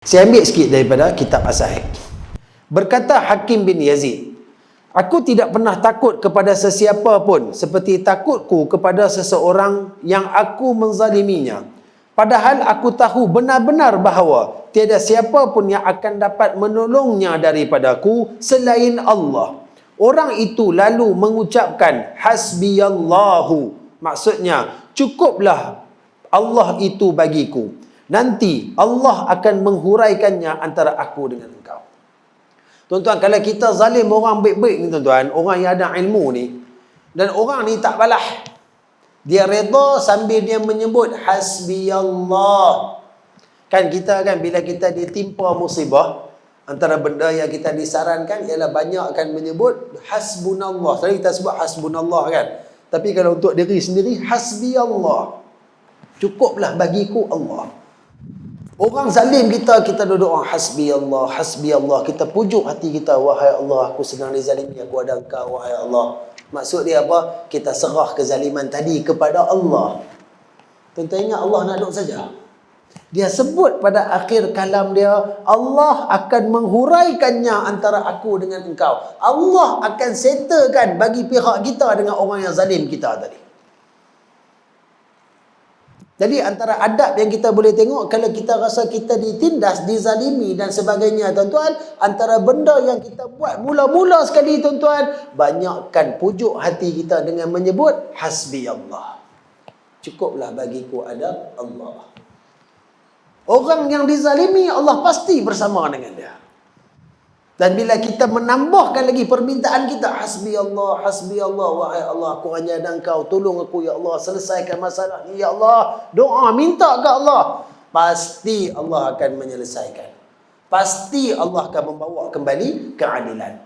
Saya ambil sikit daripada kitab As-Sahih. Berkata Hakim bin Yazid, aku tidak pernah takut kepada sesiapa pun seperti takutku kepada seseorang yang aku menzaliminya. Padahal aku tahu benar-benar bahawa tiada siapa pun yang akan dapat menolongnya daripadaku selain Allah. Orang itu lalu mengucapkan hasbiyallahu. Maksudnya, cukuplah Allah itu bagiku. Nanti Allah akan menghuraikannya antara aku dengan engkau. Tuan-tuan, kalau kita zalim orang baik-baik ni tuan-tuan, orang yang ada ilmu ni, dan orang ni tak balah, dia reda sambil dia menyebut hasbiyallah. Kan kita kan bila kita ditimpa musibah, antara benda yang kita disarankan ialah banyak akan menyebut hasbunallah. Tadi kita sebut hasbunallah kan. Tapi kalau untuk diri sendiri, hasbiyallah. Cukuplah bagiku Allah. Orang zalim kita duduk hasbi Allah, hasbi Allah. Kita pujuk hati kita, wahai Allah, aku sedang dizalimi, aku ada engkau, wahai Allah. Maksud dia apa? Kita serah kezaliman tadi kepada Allah. Tuan-tuan ingat Allah nak duduk saja. Dia sebut pada akhir kalam dia, Allah akan menghuraikannya antara aku dengan engkau. Allah akan settlekan bagi pihak kita dengan orang yang zalim kita tadi. Jadi antara adab yang kita boleh tengok kalau kita rasa kita ditindas, dizalimi dan sebagainya tuan-tuan, antara benda yang kita buat mula-mula sekali tuan-tuan, banyakkan pujuk hati kita dengan menyebut hasbi Allah. Cukuplah bagiku ada Allah. Orang yang dizalimi, Allah pasti bersama dengan dia. Dan bila kita menambahkan lagi permintaan kita, hasbi Allah, wahai Allah, aku hanya ada engkau, tolong aku ya Allah, selesaikan masalah ni ya Allah, doa, minta ke Allah, pasti Allah akan menyelesaikan. Pasti Allah akan membawa kembali keadilan.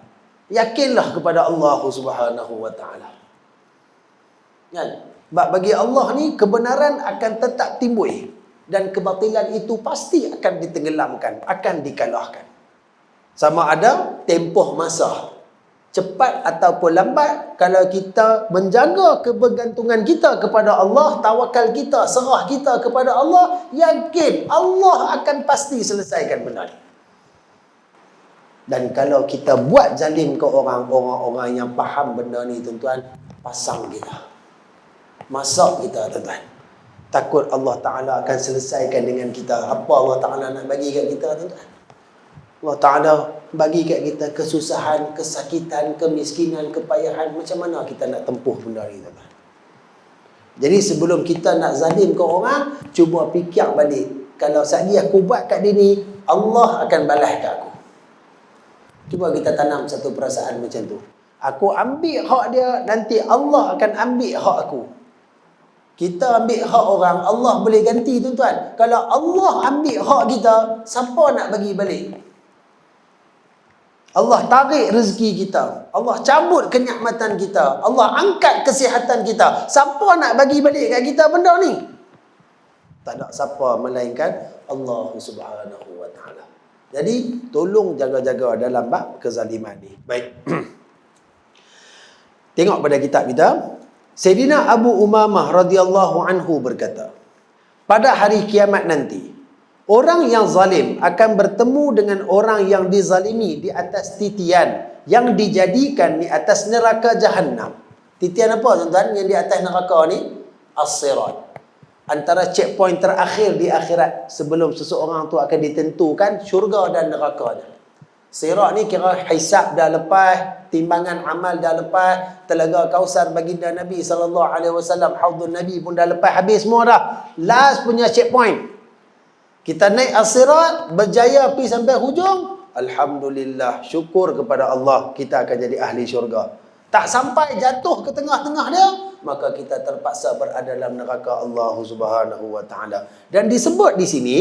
Yakinlah kepada Allah Subhanahu wa ta'ala. Kan? Bagi Allah ni, kebenaran akan tetap timbul. Dan kebatilan itu pasti akan ditenggelamkan, akan dikalahkan. Sama ada tempoh masa, cepat ataupun lambat, kalau kita menjaga kebergantungan kita kepada Allah, tawakal kita, serah kita kepada Allah, yakin Allah akan pasti selesaikan benda ni. Dan kalau kita buat zalim ke orang-orang yang faham benda ni tuan-tuan, pasang kita, masak kita tuan-tuan. Takut Allah Ta'ala akan selesaikan dengan kita apa Allah Ta'ala nak bagi kat kita tuan-tuan. Allah Ta'ala bagi kat kita kesusahan, kesakitan, kemiskinan, kepayahan. Macam mana kita nak tempuh benda ni tuan-tuan? Jadi sebelum kita nak zalim ke orang, cuba fikir balik. Kalau sekali aku buat kat dia ni, Allah akan balas kat aku. Cuba kita tanam satu perasaan macam tu. Aku ambil hak dia, nanti Allah akan ambil hak aku. Kita ambil hak orang, Allah boleh ganti tuan-tuan. Kalau Allah ambil hak kita, siapa nak bagi balik? Allah tarik rezeki kita, Allah cabut kenikmatan kita, Allah angkat kesihatan kita. Siapa nak bagi balik kat kita benda ni? Tak ada siapa melainkan Allah Subhanahu wa ta'ala. Jadi tolong jaga-jaga dalam bab kezaliman ni. Baik. Tengok pada kitab kita. Sayyidina Abu Umamah radhiyallahu anhu berkata, pada hari kiamat nanti, orang yang zalim akan bertemu dengan orang yang dizalimi di atas titian yang dijadikan di atas neraka Jahannam. Titian apa tuan-tuan yang di atas neraka ni? As-sirat. Antara checkpoint terakhir di akhirat sebelum seseorang tu akan ditentukan syurga dan nerakanya. Sirat ni kira hisab dah lepas, timbangan amal dah lepas, telaga Kausar baginda Nabi SAW, haudun Nabi pun dah lepas habis semua dah. Last punya checkpoint. Kita naik as-sirat, berjaya pergi sampai hujung, alhamdulillah, syukur kepada Allah, kita akan jadi ahli syurga. Tak sampai jatuh ke tengah-tengah dia, maka kita terpaksa berada dalam neraka Allah Subhanahu wa ta'ala. Dan disebut di sini,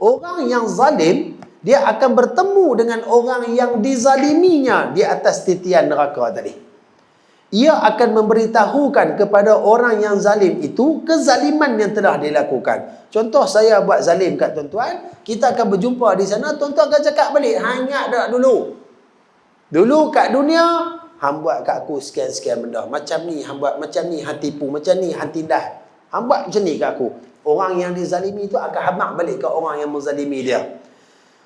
orang yang zalim, dia akan bertemu dengan orang yang dizaliminya di atas titian neraka tadi. Ia akan memberitahukan kepada orang yang zalim itu kezaliman yang telah dilakukan. Contoh saya buat zalim kat tuan-tuan, kita akan berjumpa di sana, tuan-tuan akan cakap balik, ingat tak dulu? Dulu kat dunia, hang buat kat aku sekian-sekian benda. Macam ni hang buat, macam ni hang tipu, macam ni hang tindas. Hang buat macam ni kat aku. Orang yang dizalimi itu akan habaq balik ke orang yang menzalimi dia.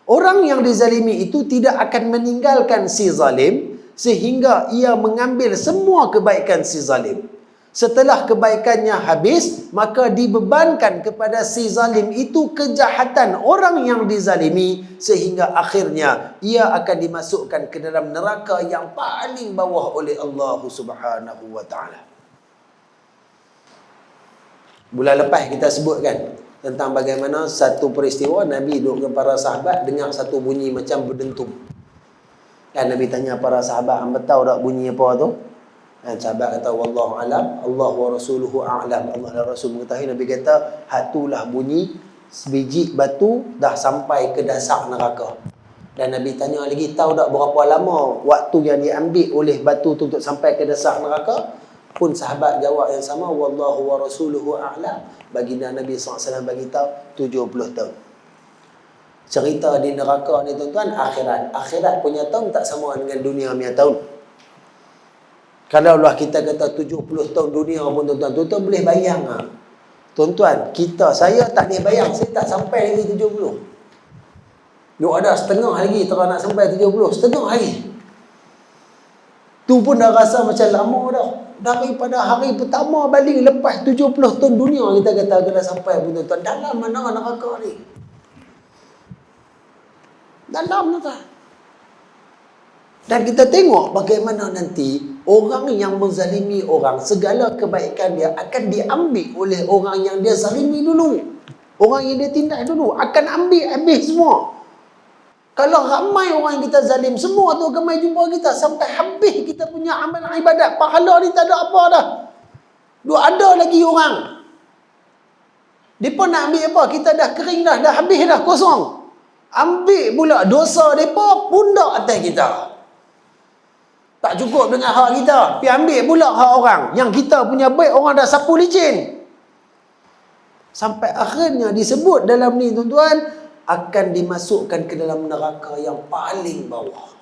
Orang yang dizalimi itu tidak akan meninggalkan si zalim sehingga ia mengambil semua kebaikan si zalim. Setelah kebaikannya habis, maka dibebankan kepada si zalim itu kejahatan orang yang dizalimi sehingga akhirnya ia akan dimasukkan ke dalam neraka yang paling bawah oleh Allah Subhanahu wa taala. Bulan lepas kita sebutkan tentang bagaimana satu peristiwa Nabi duduk dengan para sahabat dengar satu bunyi macam berdentum. Dan Nabi tanya para sahabat, hangpa tahu tak bunyi apa tu? Dan sahabat kata, wallahu alam, Allah wa rasuluhu a'lam. Allah dan Rasul mengetahui. Nabi kata, hatulah bunyi sebiji batu dah sampai ke dasar neraka. Dan Nabi tanya lagi, tahu tak berapa lama waktu yang diambil oleh batu tu untuk sampai ke dasar neraka? Pun sahabat jawab yang sama, wallahu wa rasuluhu a'lam. Baginda Nabi SAW bagi tahu 70 tahun. Cerita di neraka ni tuan-tuan, akhirat. Akhirat punya tahun tak sama dengan dunia punya tahun. Kalau lah kita kata 70 tahun dunia pun tuan-tuan, tuan-tuan boleh bayang ha? Tuan-tuan, saya tak boleh bayang, saya tak sampai lagi 70. Duk ada setengah lagi terang nak sampai 70, setengah lagi. Tu pun dah rasa macam lama dah. Daripada hari pertama balik lepas 70 tahun dunia kita kata kena sampai pun tuan-tuan. Dalam mana neraka ni? Dalam tuan-tuan. Dan kita tengok bagaimana nanti orang yang menzalimi orang, segala kebaikan dia akan diambil oleh orang yang dia zalimi dulu. Orang yang dia tindak dulu akan ambil habis semua. Kalau ramai orang yang kita zalim, semua tu akan mai jumpa kita sampai habis kita punya amal ibadat. Pahala ni tak ada apa dah. Dua ada lagi orang. Depa nak ambil apa? Kita dah kering dah habis dah, kosong. Ambil pula dosa depa pundak atas kita. Tak cukup dengan hak kita, pergi ambil pula hak orang. Yang kita punya baik, orang dah sapu licin. Sampai akhirnya disebut dalam ni tuan-tuan, akan dimasukkan ke dalam neraka yang paling bawah.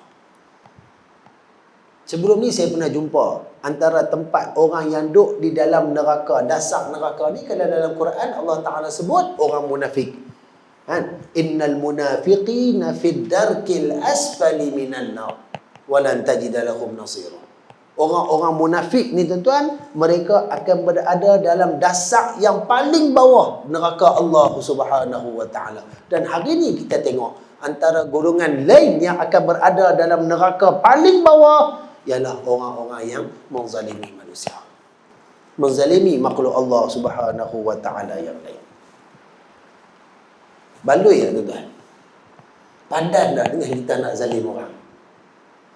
Sebelum ni saya pernah jumpa antara tempat orang yang duduk di dalam neraka, dasar neraka ni, kalau dalam Quran Allah Ta'ala sebut orang munafik. Innal munafiqina fid darkil asfali minan nar. Walan tajida lahum nasira. Orang-orang munafik ni tuan-tuan, mereka akan berada dalam dasar yang paling bawah neraka Allah Subhanahu wa taala. Dan hari ni kita tengok antara golongan lain yang akan berada dalam neraka paling bawah ialah orang-orang yang menzalimi manusia. Menzalimi makhluk Allah Subhanahu wa taala yang lain. Baloi ya tuan-tuan. Padan dah dengan kita nak zalim orang.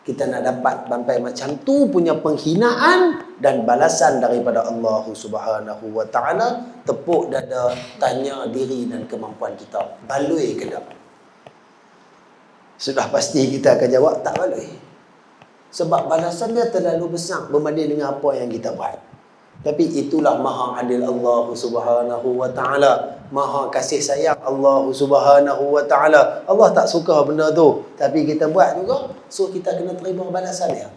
Kita nak dapat sampai macam tu punya penghinaan dan balasan daripada Allah Subhanahu wa taala, tepuk dada, tanya diri dan kemampuan kita. Baloi ke tak? Sudah pasti kita akan jawab tak baloi. Sebab balasan dia terlalu besar berbanding dengan apa yang kita buat. Tapi itulah maha adil Allah Subhanahu wa taala, maha kasih sayang Allah Subhanahu wa taala. Allah tak suka benda tu, tapi kita buat juga, so kita kena terima balasan dia.